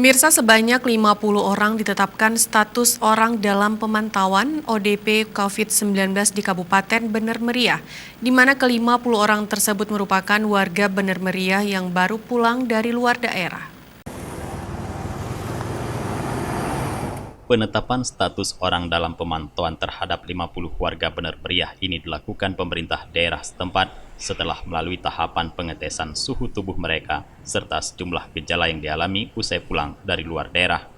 Pemirsa, sebanyak 50 orang ditetapkan status orang dalam pemantauan ODP COVID-19 di Kabupaten Bener Meriah, di mana ke-50 orang tersebut merupakan warga Bener Meriah yang baru pulang dari luar daerah. Penetapan status orang dalam pemantauan terhadap 50 warga Bener Meriah ini dilakukan pemerintah daerah setempat setelah melalui tahapan pengetesan suhu tubuh mereka serta sejumlah gejala yang dialami usai pulang dari luar daerah.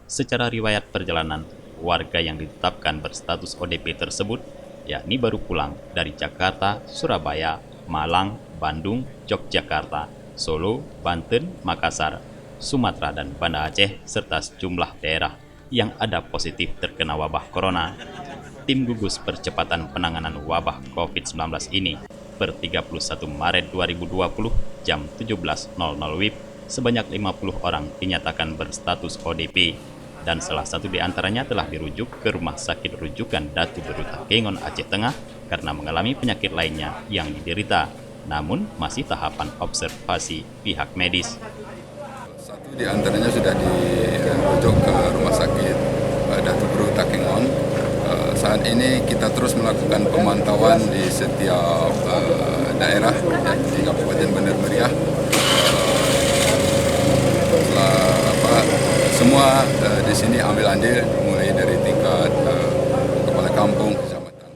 Secara riwayat perjalanan, warga yang ditetapkan berstatus ODP tersebut yakni baru pulang dari Jakarta, Surabaya, Malang, Bandung, Yogyakarta, Solo, Banten, Makassar, Sumatera, dan Banda Aceh serta sejumlah daerah yang ada positif terkena wabah corona. Tim gugus percepatan penanganan wabah COVID-19 ini per 31 Maret 2020 jam 17.00 WIB sebanyak 50 orang dinyatakan berstatus ODP dan salah satu di antaranya telah dirujuk ke Rumah Sakit Rujukan Datu Beruta Kengon Aceh Tengah karena mengalami penyakit lainnya yang diderita, namun masih tahapan observasi pihak medis. Satu di antaranya sudah dirujuk ke Rumah Sakit Datu Beruta Kengon. Saat ini kita terus melakukan pemantauan di setiap daerah di Kabupaten Bener Meriah. Semua di sini ambil andil mulai dari tingkat kepala kampung, kecamatan.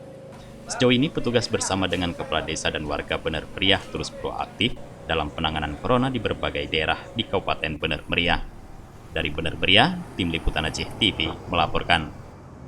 Sejauh ini petugas bersama dengan kepala desa dan warga Bener Meriah terus proaktif dalam penanganan corona di berbagai daerah di Kabupaten Bener Meriah. Dari Bener Meriah, Tim Liputan Aceh TV melaporkan.